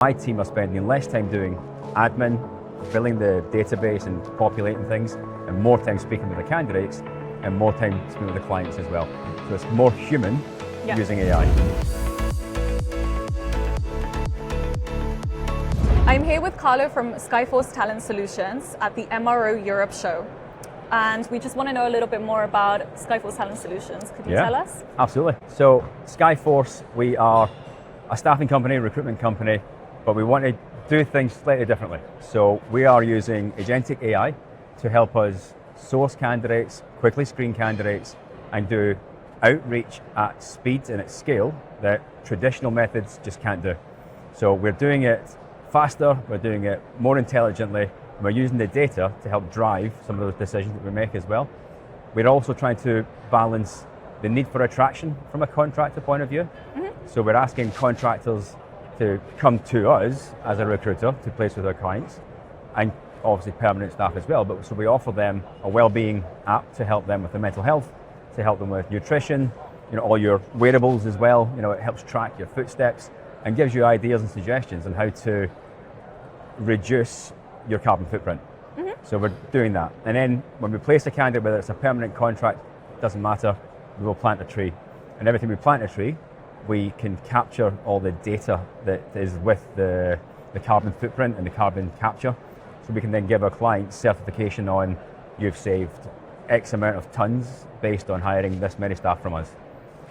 My team are spending less time doing admin, filling the database and populating things, and more time speaking with the candidates, and more time speaking with the clients as well. So it's more human using AI. I'm here with Carlo from SkyForce Talent Solutions at the MRO Europe show. And we just want to know a little bit more about SkyForce Talent Solutions. Could you tell us? Absolutely. So SkyForce, we are a staffing company, recruitment company, but we want to do things slightly differently. So we are using agentic AI to help us source candidates, quickly screen candidates, and do outreach at speed and at scale that traditional methods just can't do. So we're doing it faster, we're doing it more intelligently, and we're using the data to help drive some of those decisions that we make as well. We're also trying to balance the need for attraction from a contractor point of view. So we're asking contractors to come to us as a recruiter to place with our clients, and obviously permanent staff as well. But so we offer them a well-being app to help them with their mental health, to help them with nutrition, all your wearables as well. It helps track your footsteps and gives you ideas and suggestions on how to reduce your carbon footprint. So we're doing that. And then when we place a candidate, whether it's a permanent contract, doesn't matter, we will plant a tree. And every time we plant a tree, we can capture all the data that is with the carbon footprint and the carbon capture. So we can then give our clients certification on you've saved X amount of tons based on hiring this many staff from us.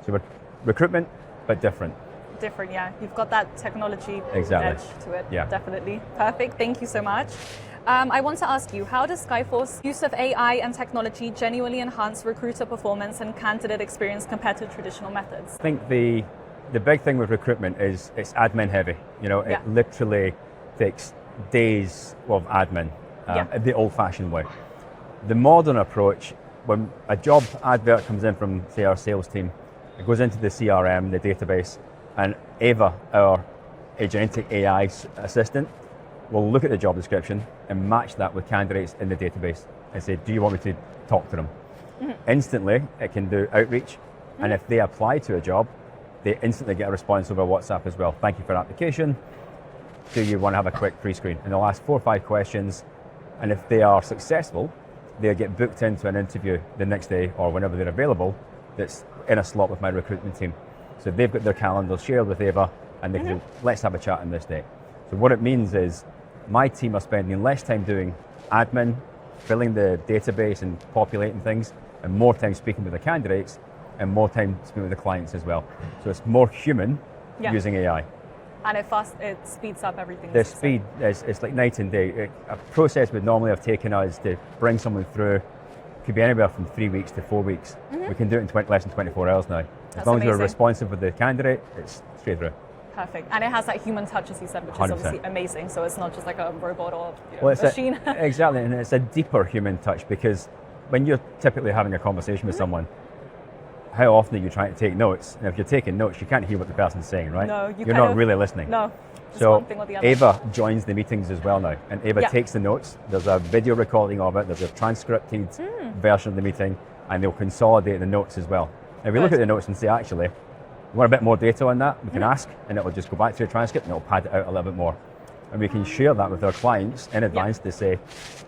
So we're recruitment, but different. Different, yeah. You've got that technology edge to it, definitely. Perfect, thank you so much. I want to ask you, how does SkyForce use of AI and technology genuinely enhance recruiter performance and candidate experience compared to traditional methods? I think the big thing with recruitment is it's admin heavy. It literally takes days of admin, the old-fashioned way. The modern approach, when a job advert comes in from, say, our sales team, it goes into the CRM, the database, and Ava, our agentic AI assistant, will look at the job description and match that with candidates in the database and say, do you want me to talk to them? Instantly, it can do outreach, and if they apply to a job, they instantly get a response over WhatsApp as well. Thank you for your application. Do you want to have a quick pre-screen? And they'll ask 4 or 5 questions, and if they are successful, they'll get booked into an interview the next day or whenever they're available that's in a slot with my recruitment team. So they've got their calendar shared with Ava, and they can let's have a chat on this date. So what it means is my team are spending less time doing admin, filling the database and populating things, and more time speaking with the candidates, and more time speaking with the clients as well. So it's more human using AI. And it speeds up everything. The speed is like night and day. A process would normally have taken us to bring someone through, could be anywhere from 3 weeks to 4 weeks. We can do it in less than 24 hours now. As long as we're responsive with the candidate, it's straight through. Perfect. And it has that human touch, as you said, which 100%. Is obviously amazing. So it's not just like a robot or machine. Exactly, and it's a deeper human touch, because when you're typically having a conversation with someone, how often are you trying to take notes? And if you're taking notes, you can't hear what the person's saying, right? No, you're not really listening. No. So one thing or the other. Ava joins the meetings as well now, and Ava takes the notes. There's a video recording of it. There's a transcripted version of the meeting, and they'll consolidate the notes as well. And we look at the notes and say, actually, we want a bit more data on that, we can ask, and it will just go back to the transcript and it will pad it out a little bit more. And we can share that with our clients in advance to say,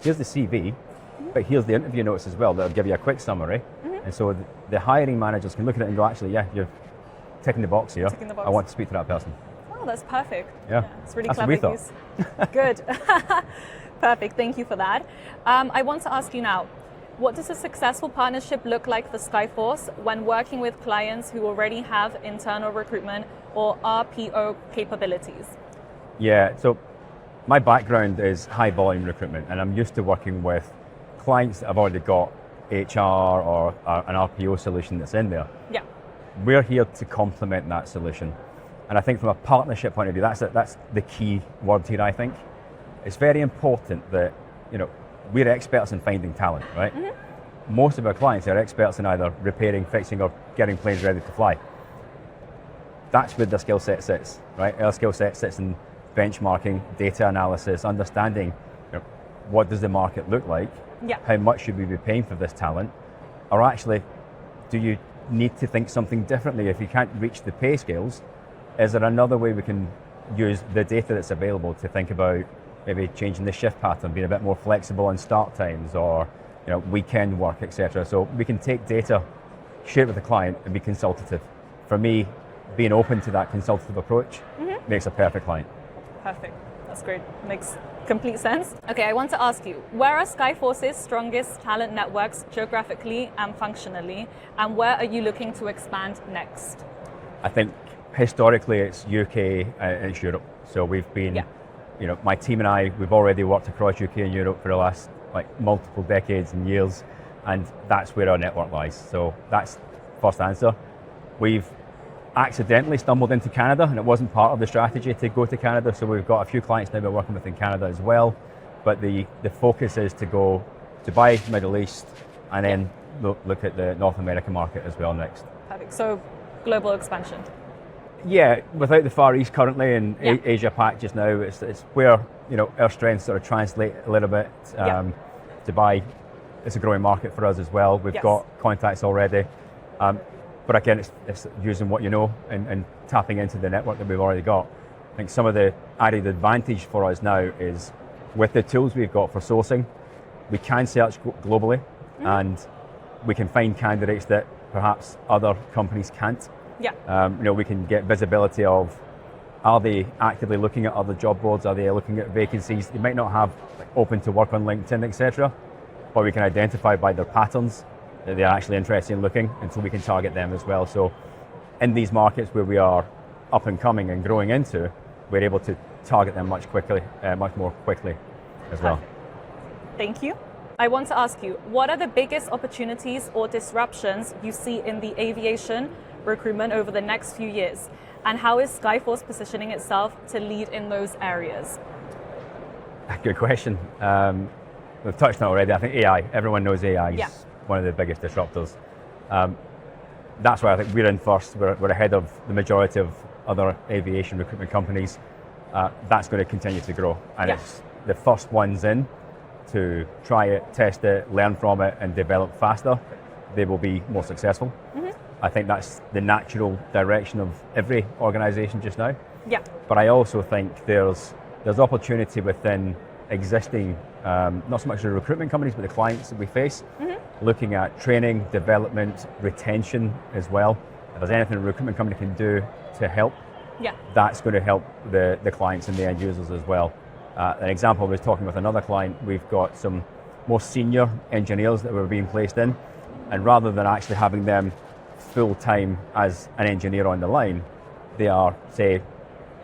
here's the CV, but here's the interview notes as well. That'll give you a quick summary. And so the hiring managers can look at it and go, actually, you're ticking the box here. I want to speak to that person. Oh, that's perfect. Yeah. It's really clever use. Good. Perfect, thank you for that. I want to ask you now, what does a successful partnership look like for SkyForce when working with clients who already have internal recruitment or RPO capabilities? Yeah, so my background is high volume recruitment, and I'm used to working with clients that have already got HR or an RPO solution that's in there. Yeah. We're here to complement that solution. And I think from a partnership point of view, that's the key word here, I think. It's very important that, we're experts in finding talent, right? Most of our clients are experts in either repairing, fixing, or getting planes ready to fly. That's where the skill set sits, right? Our skill set sits in benchmarking, data analysis, understanding what does the market look like, how much should we be paying for this talent, or actually, do you need to think something differently if you can't reach the pay scales? Is there another way we can use the data that's available to think about maybe changing the shift pattern, being a bit more flexible on start times, or weekend work, etc. So we can take data, share it with the client, and be consultative. For me, being open to that consultative approach makes a perfect client. Perfect. That's great. Makes complete sense. Okay, I want to ask you, where are SkyForce's strongest talent networks geographically and functionally, and where are you looking to expand next? I think historically it's UK and it's Europe. So we've been, my team and I, we've already worked across UK and Europe for the last multiple decades and years, and that's where our network lies. So that's first answer. We've accidentally stumbled into Canada, and it wasn't part of the strategy to go to Canada, so we've got a few clients now we're working with in Canada as well, but the focus is to go Dubai, Middle East, and then look at the North American market as well next. Perfect. So global expansion. Yeah, without the Far East currently and Asia Pac just now, it's where our strengths sort of translate a little bit. Dubai, it's a growing market for us as well. We've got contacts already. But again, it's using what you know and tapping into the network that we've already got. I think some of the added advantage for us now is with the tools we've got for sourcing, we can search globally and we can find candidates that perhaps other companies can't. We can get visibility of, are they actively looking at other job boards? Are they looking at vacancies? They might not have open to work on LinkedIn, etc. But we can identify by their patterns that they're actually interested in looking, and so we can target them as well. So in these markets where we are up and coming and growing into, we're able to target them much more quickly as well. Thank you. I want to ask you, what are the biggest opportunities or disruptions you see in the aviation recruitment over the next few years? And how is SkyForce positioning itself to lead in those areas? Good question. We've touched on it already. I think AI, everyone knows AI is one of the biggest disruptors. That's why I think we're in first. We're ahead of the majority of other aviation recruitment companies. That's going to continue to grow. And it's the first ones in to try it, test it, learn from it, and develop faster. They will be more successful. I think that's the natural direction of every organization just now. But I also think there's opportunity within existing, not so much the recruitment companies, but the clients that we face, looking at training, development, retention as well. If there's anything a recruitment company can do to help, that's going to help the clients and the end users as well. An example, I was talking with another client, we've got some more senior engineers that were being placed in, and rather than actually having them full-time as an engineer on the line, they are, say,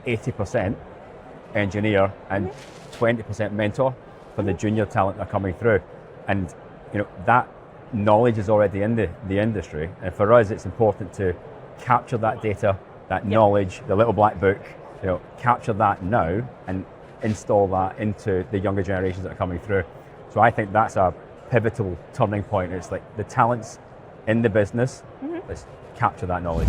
80% engineer and 20% mentor for the junior talent that are coming through. And that knowledge is already in the industry, and for us it's important to capture that data, that knowledge, the little black book, capture that now and install that into the younger generations that are coming through. So I think that's a pivotal turning point. It's like the talents in the business, let's capture that knowledge.